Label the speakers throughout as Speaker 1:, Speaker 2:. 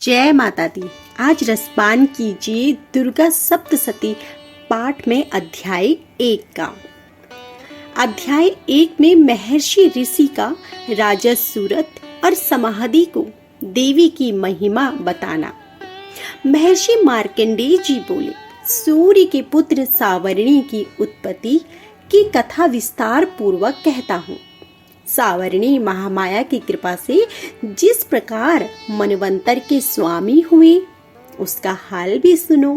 Speaker 1: जय माता दी। आज रसपान कीजिए दुर्गा सप्तशती पाठ में अध्याय 1 का। अध्याय 1 में महर्षि ऋषि का राजा सूरत और समाधि को देवी की महिमा बताना। महर्षि मार्कंडेय जी बोले, सूर्य के पुत्र सावर्णी की उत्पत्ति की कथा विस्तार पूर्वक कहता हूँ। सावर्णी महामाया की कृपा से जिस प्रकार मनवंतर के स्वामी हुए उसका हाल भी सुनो।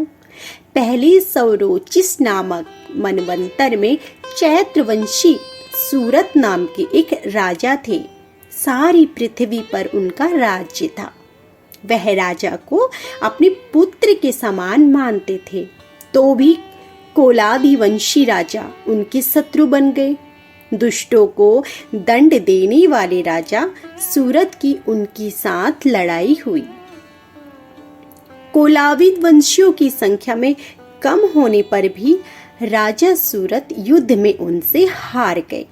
Speaker 1: पहले सौरोचिस नामक मनवंतर में चैत्रवंशी सूरत नाम के एक राजा थे। सारी पृथ्वी पर उनका राज्य था। वह राजा को अपने पुत्र के समान मानते थे, तो भी कोलादिवंशी राजा उनके शत्रु बन गए। दुष्टों को दंड देने वाले राजा सूरत की उनकी साथ लड़ाई हुई। कोलाविद वंशियों की संख्या में कम होने पर भी राजा सूरत युद्ध में उनसे हार गए।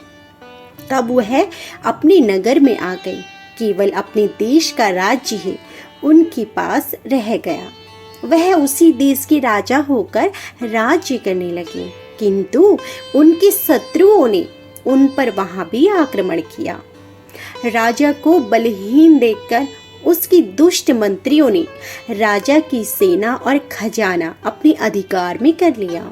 Speaker 1: तब वह अपने नगर में आ गए। केवल अपने देश का राज्य ही उनके पास रह गया। वह उसी देश के राजा होकर राज्य करने लगे, किंतु उनके शत्रुओं ने उन पर वहां भी आक्रमण किया। राजा को बलहीन देखकर उसकी दुष्ट मंत्रियों ने राजा की सेना और खजाना अपने अधिकार में कर लिया।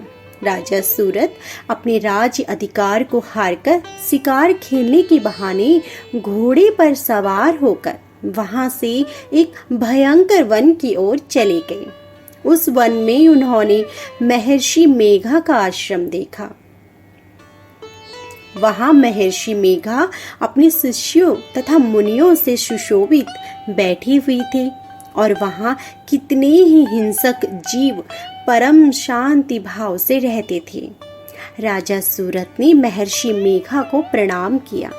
Speaker 1: राजा सूरत अपने राज्य अधिकार को हारकर शिकार खेलने के बहाने घोड़े पर सवार होकर वहां से एक भयंकर वन की ओर चले गए। उस वन में उन्होंने महर्षि मेघा का आश्रम देखा। वहां महर्षि मेघा अपने शिष्यों तथा मुनियों से सुशोभित बैठी हुई थी और वहां कितने ही हिंसक जीव परम शांति भाव से रहते थे। राजा सूरत ने महर्षि मेघा को प्रणाम किया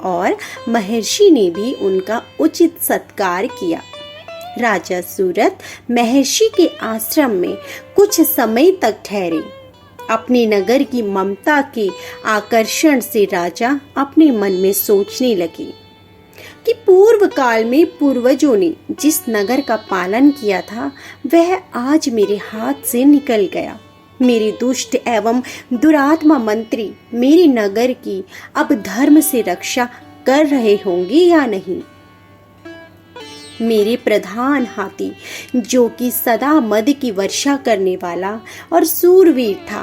Speaker 1: और महर्षि ने भी उनका उचित सत्कार किया। राजा सूरत महर्षि के आश्रम में कुछ समय तक ठहरे। अपने नगर की ममता के आकर्षण से राजा अपने मन में सोचने लगे कि पूर्व काल में पूर्वजों ने जिस नगर का पालन किया था वह आज मेरे हाथ से निकल गया। मेरे दुष्ट एवं दुरात्मा मंत्री मेरे नगर की अब धर्म से रक्षा कर रहे होंगे या नहीं। मेरे प्रधान हाथी, जो कि सदा मद की वर्षा करने वाला और सूरवीर था,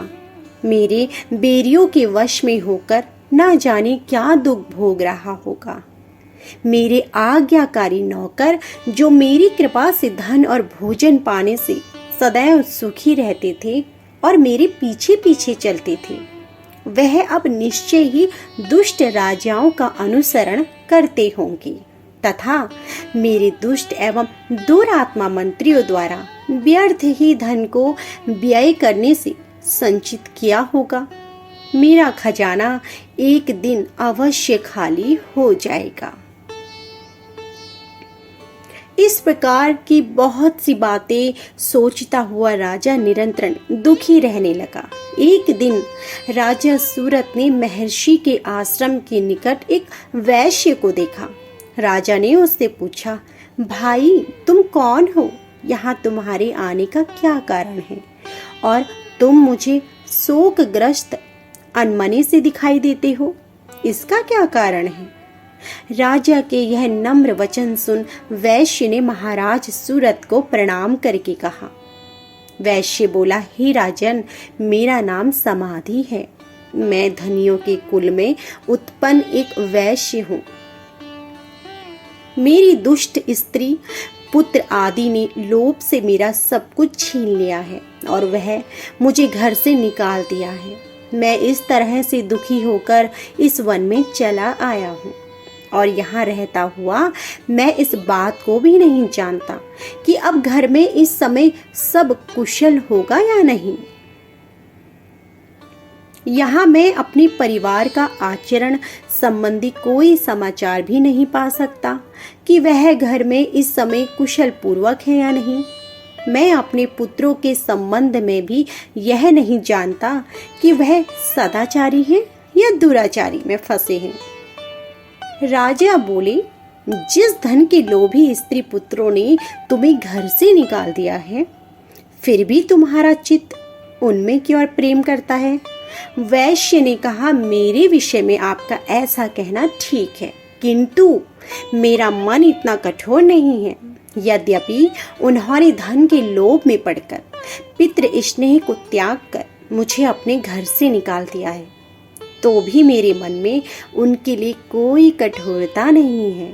Speaker 1: मेरे बेरियों के वश में होकर न जाने क्या दुख भोग रहा होगा। मेरे आज्ञाकारी नौकर, जो मेरी कृपा से धन और भोजन पाने से सदैव सुखी रहते थे और मेरे पीछे पीछे चलते थे, वह अब निश्चय ही दुष्ट राजाओं का अनुसरण करते होंगे तथा मेरे दुष्ट एवं दुरात्मा मंत्रियों द्वारा व्यर्थ ही धन को व्यय करने से संचित किया होगा। मेरा खजाना एक दिन अवश्य खाली हो जाएगा। इस प्रकार की बहुत सी बातें सोचता हुआ राजा निरंतर दुखी रहने लगा। एक दिन राजा सूरत ने महर्षि के आश्रम के निकट एक वैश्य को देखा। राजा ने उससे पूछा, भाई तुम कौन हो? यहाँ तुम्हारे आने का क्या कारण है और तुम मुझे शोकग्रस्त अनमने से दिखाई देते हो, इसका क्या कारण है? राजा के यह नम्र वचन सुन वैश्य ने महाराज सूरत को प्रणाम करके कहा। वैश्य बोला, हे राजन, मेरा नाम समाधि है। मैं धनियों के कुल में उत्पन्न एक वैश्य हूँ। मेरी दुष्ट स्त्री पुत्र आदि ने लोभ से मेरा सब कुछ छीन लिया है और वह मुझे घर से निकाल दिया है। मैं इस तरह से दुखी होकर इस वन में चला आया हूँ और यहाँ रहता हुआ मैं इस बात को भी नहीं जानता कि अब घर में इस समय सब कुशल होगा या नहीं। यहाँ मैं अपने परिवार का आचरण संबंधी कोई समाचार भी नहीं पा सकता कि वह घर में इस समय कुशल पूर्वक है या नहीं। मैं अपने पुत्रों के संबंध में भी यह नहीं जानता कि वह सदाचारी हैं या दुराचारी में फंसे हैं। राजा बोले, जिस धन के लोभी स्त्री पुत्रों ने तुम्हें घर से निकाल दिया है, फिर भी तुम्हारा चित्त उनमें क्यों प्रेम करता है? वैश्य ने कहा, मेरे विषय में आपका ऐसा कहना ठीक है, किंतु मेरा मन इतना कठोर नहीं है। यद्यपि उन्होंने धन के लोभ में पड़कर पितृ स्नेह को त्याग कर मुझे अपने घर से निकाल दिया है, तो भी मेरे मन में उनके लिए कोई कठोरता नहीं है।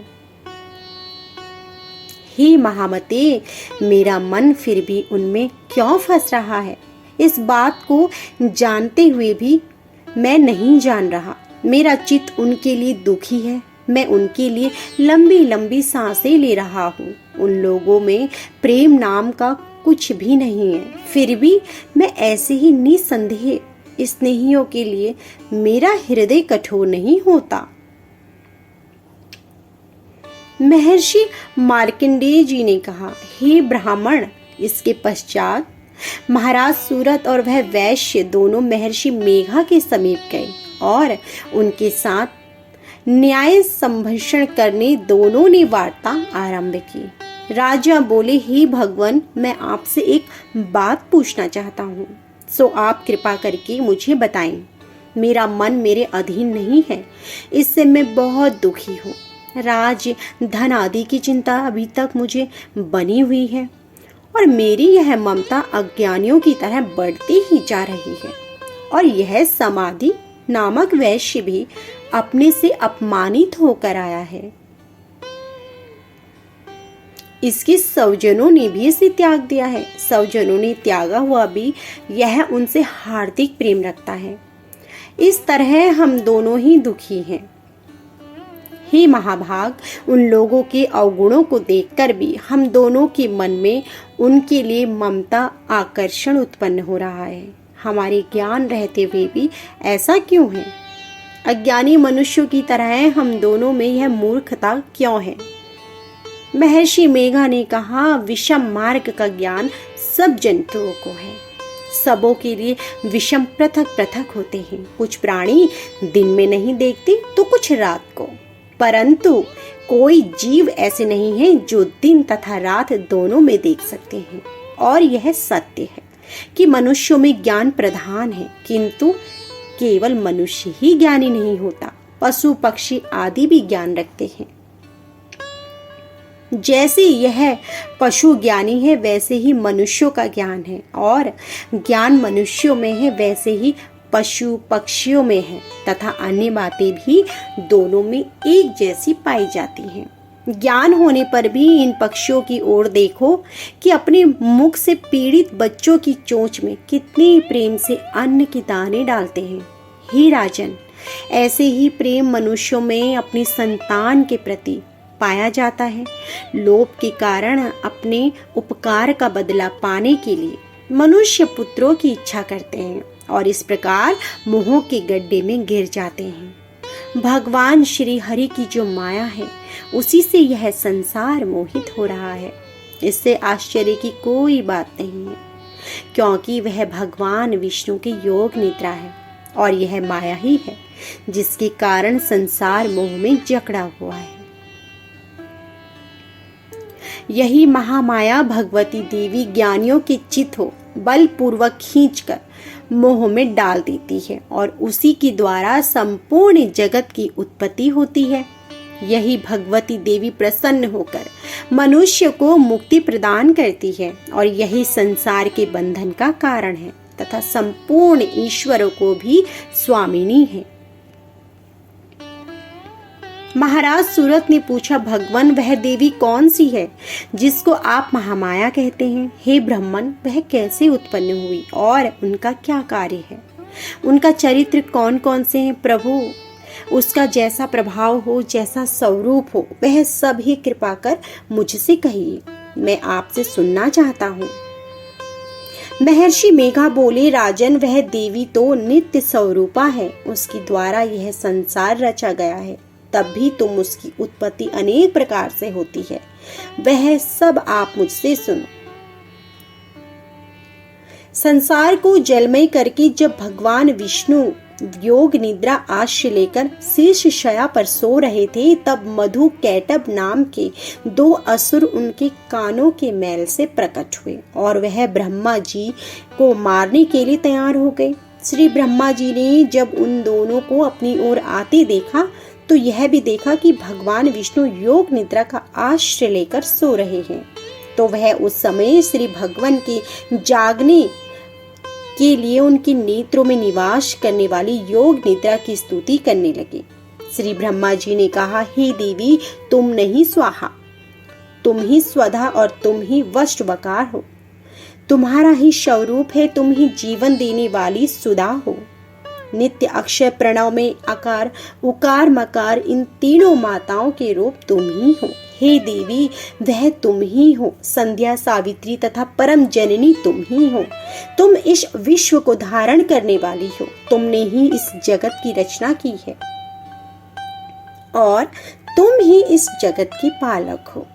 Speaker 1: हे महामते, मेरा मन फिर भी उनमें क्यों फंस रहा है? इस बात को जानते हुए भी मैं नहीं जान रहा। मेरा चित्त उनके लिए दुखी है। मैं उनके लिए लंबी लंबी सांसें ले रहा हूँ। उन लोगों में प्रेम नाम का कुछ भी नहीं है, फिर भी मैं ऐसे ही निसंदेह स्नेहियों के लिए मेरा हृदय कठोर नहीं होता। महर्षि मार्कंडेय जी ने कहा, हे ब्राह्मण। इसके पश्चात महाराज सूरत और वह वैश्य दोनों महर्षि मेघा के समीप गए और उनके साथ न्याय संभाषण करने दोनों ने वार्ता आरंभ की। राजा बोले, हे भगवान, मैं आपसे एक बात पूछना चाहता हूँ, सो आप कृपा करके मुझे बताएं। मेरा मन मेरे अधीन नहीं है, इससे मैं बहुत दुखी हूँ। राज धन आदि की चिंता अभी तक मुझे बनी हुई है और मेरी यह ममता अज्ञानियों की तरह बढ़ती ही जा रही है। और यह समाधि नामक वैश्य भी अपने से अपमानित होकर आया है। इसके स्वजनों ने भी इसे त्याग दिया है। स्वजनों ने त्यागा हुआ भी यह उनसे हार्दिक प्रेम रखता है। इस तरह हम दोनों ही दुखी हैं। हे महाभाग, उन लोगों के अवगुणों को देखकर भी हम दोनों के मन में उनके लिए ममता आकर्षण उत्पन्न हो रहा है। हमारे ज्ञान रहते हुए भी ऐसा क्यों है? अज्ञानी मनुष्यों की तरह हम दोनों में यह मूर्खता क्यों है? महर्षि मेघा ने कहा, विषम मार्ग का ज्ञान सब जंतुओं को है। सबों के लिए विषम पृथक पृथक होते हैं। कुछ प्राणी दिन में नहीं देखते तो कुछ रात को, परंतु कोई जीव ऐसे नहीं है जो दिन तथा रात दोनों में देख सकते हैं। और यह सत्य है कि मनुष्यों में ज्ञान प्रधान है, किंतु केवल मनुष्य ही ज्ञानी नहीं होता, पशु पक्षी आदि भी ज्ञान रखते हैं। जैसे यह पशु ज्ञानी है वैसे ही मनुष्यों का ज्ञान है, और ज्ञान मनुष्यों में है वैसे ही पशु पक्षियों में है, तथा अन्य बातें भी दोनों में एक जैसी पाई जाती हैं। ज्ञान होने पर भी इन पक्षियों की ओर देखो कि अपने मुख से पीड़ित बच्चों की चोंच में कितने प्रेम से अन्न के दाने डालते हैं। हे राजन, ऐसे ही प्रेम मनुष्यों में अपनी संतान के प्रति पाया जाता है। लोभ के कारण अपने उपकार का बदला पाने के लिए मनुष्य पुत्रों की इच्छा करते हैं और इस प्रकार मोह के गड्ढे में गिर जाते हैं। भगवान श्री हरि की जो माया है उसी से यह संसार मोहित हो रहा है। इससे आश्चर्य की कोई बात नहीं है, क्योंकि वह भगवान विष्णु की योग निद्रा है और यह माया ही है जिसके कारण संसार मोह में जकड़ा हुआ है। यही महामाया भगवती देवी ज्ञानियों के चित्त हो बलपूर्वक खींचकर मोह में डाल देती है और उसी के द्वारा संपूर्ण जगत की उत्पत्ति होती है। यही भगवती देवी प्रसन्न होकर मनुष्य को मुक्ति प्रदान करती है और यही संसार के बंधन का कारण है तथा संपूर्ण ईश्वरों को भी स्वामिनी है। महाराज सूरत ने पूछा, भगवान वह देवी कौन सी है जिसको आप महामाया कहते हैं? हे ब्राह्मण, वह कैसे उत्पन्न हुई और उनका क्या कार्य है? उनका चरित्र कौन कौन से हैं? प्रभु, उसका जैसा प्रभाव हो, जैसा स्वरूप हो, वह सब ही कृपा कर मुझसे कहिए, मैं आपसे सुनना चाहता हूँ। महर्षि मेघा बोले, राजन, वह देवी तो नित्य स्वरूपा है, उसके द्वारा यह संसार रचा गया है, तब भी तुम उसकी उत्पत्ति अनेक प्रकार से होती है, वह सब आप मुझसे सुनो। संसार को जलमय करके जब भगवान विष्णु योग निद्रा आश्रय लेकर शीर्ष शया पर सो रहे थे, तब मधु कैटभ नाम के 2 असुर उनके कानों के मैल से प्रकट हुए और वह ब्रह्मा जी को मारने के लिए तैयार हो गए। श्री ब्रह्मा जी ने जब उन दोनों को अपनी ओर आते देखा तो यह भी देखा कि भगवान विष्णु योग निद्रा का आश्रय लेकर सो रहे हैं। तो वह उस समय श्री भगवान के जागने के लिए उनके नेत्रों में निवास करने वाली योग निद्रा की स्तुति करने लगे। श्री ब्रह्मा जी ने कहा, हे देवी, तुम नहीं स्वाहा, तुम ही स्वधा और तुम ही वष्टवकार हो। तुम्हारा ही स्वरूप है, तुम ही जीवन देने वाली सुधा हो। नित्य अक्षय प्रणव में आकार उकार मकार इन तीनों माताओं के रूप तुम ही हो। हे देवी, वह तुम ही हो। संध्या, सावित्री तथा परम जननी तुम ही हो। तुम इस विश्व को धारण करने वाली हो। तुमने ही इस जगत की रचना की है और तुम ही इस जगत की पालक हो।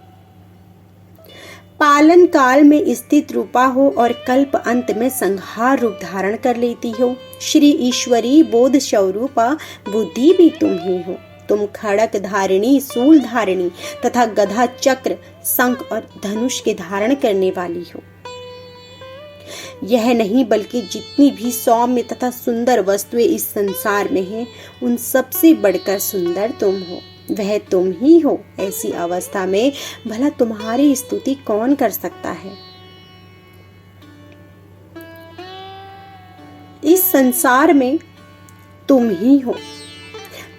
Speaker 1: पालन काल में स्थित रूपा हो और कल्प अंत में संहार रूप धारण कर लेती हो। श्री ईश्वरी बोध स्वरूपा बुद्धि भी तुम ही हो। तुम खड़क धारिणी, सूल धारिणी तथा गधा, चक्र, शंख और धनुष के धारण करने वाली हो। यह नहीं बल्कि जितनी भी सौम्य तथा सुंदर वस्तुएं इस संसार में हैं, उन सबसे बढ़कर सुंदर तुम हो। वह तुम ही हो। ऐसी अवस्था में भला तुम्हारी स्तुति कौन कर सकता है? इस संसार में तुम ही हो।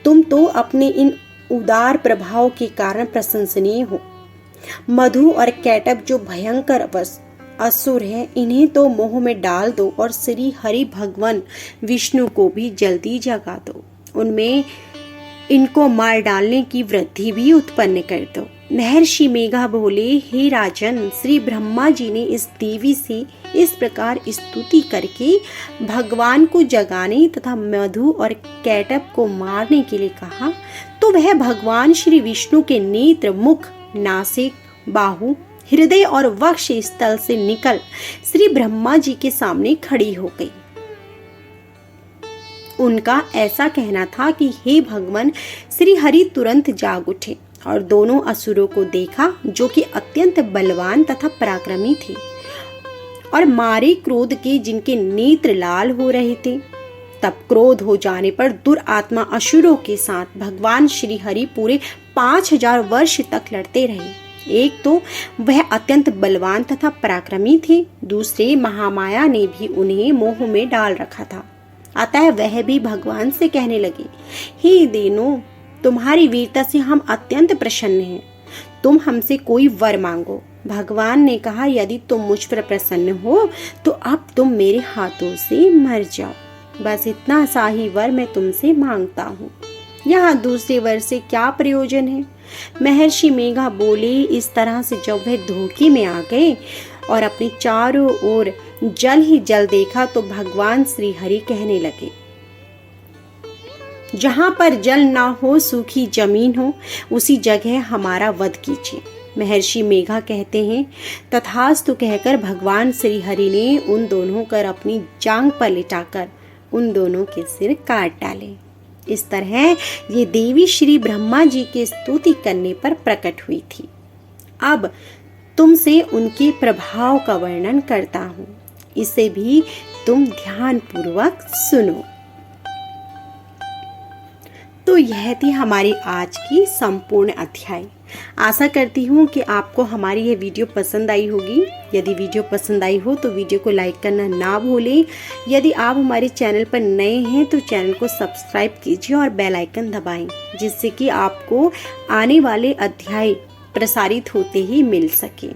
Speaker 1: तुम तो अपने इन उदार प्रभाव के कारण प्रशंसनीय हो। मधु और कैटभ जो भयंकर असुर हैं, इन्हें तो मोह में डाल दो और श्री हरि भगवान विष्णु को भी जल्दी जगा दो। उनमें इनको मार डालने की वृद्धि भी उत्पन्न कर दो। महर्षि मेघा बोले, हे राजन, श्री ब्रह्मा जी ने इस देवी से इस प्रकार स्तुति करके भगवान को जगाने तथा मधु और कैटभ को मारने के लिए कहा, तो वह भगवान श्री विष्णु के नेत्र, मुख, नासिक, बाहु, हृदय और वक्ष स्थल से निकल श्री ब्रह्मा जी के सामने खड़ी हो गई। उनका ऐसा कहना था कि हे भगवान, श्री हरि तुरंत जाग उठे और दोनों असुरों को देखा जो कि अत्यंत बलवान तथा पराक्रमी थे और मारे क्रोध के जिनके नेत्र लाल हो रहे थे। तब क्रोध हो जाने पर दुरात्मा असुरों के साथ भगवान श्री हरि पूरे 5000 वर्ष तक लड़ते रहे। एक तो वह अत्यंत बलवान तथा पराक्रमी थे, दूसरे महामाया ने भी उन्हें मोह में डाल रखा था। अतः वह भी भगवान से कहने लगे, हे देनो, तुम्हारी वीरता से हम अत्यंत प्रसन्न हैं। तुम हमसे कोई वर मांगो। भगवान ने कहा, यदि तुम मुझ पर प्रसन्न हो तो अब तुम मेरे हाथों से मर जाओ। बस इतना सा ही वर मैं तुमसे मांगता हूँ। यहाँ दूसरे वर से क्या प्रयोजन है? महर्षि मेघा बोले, इस तरह से जब वह धोखे में आ गए और अपने चारों ओर जल ही जल देखा तो भगवान श्री हरि कहने लगे, जहां पर जल ना हो, सूखी जमीन हो, उसी जगह हमारा वध कीजिए। महर्षि मेघा कहते हैं, तथास्तु कहकर भगवान श्री हरि ने उन दोनों कर अपनी जांग पर लिटाकर उन दोनों के सिर काट डाले। इस तरह ये देवी श्री ब्रह्मा जी के स्तुति करने पर प्रकट हुई थी। अब तुमसे उनके प्रभाव का वर्णन करता हूँ, इसे भी तुम ध्यान पूर्वक सुनो। तो यह थी हमारी आज की संपूर्ण अध्याय। आशा करती हूँ कि आपको हमारी यह वीडियो पसंद आई होगी। यदि वीडियो पसंद आई हो तो वीडियो को लाइक करना ना भूलें। यदि आप हमारे चैनल पर नए हैं तो चैनल को सब्सक्राइब कीजिए और बेल आइकन दबाएं, जिससे कि आपको आने वाले अध्याय प्रसारित होते ही मिल सके।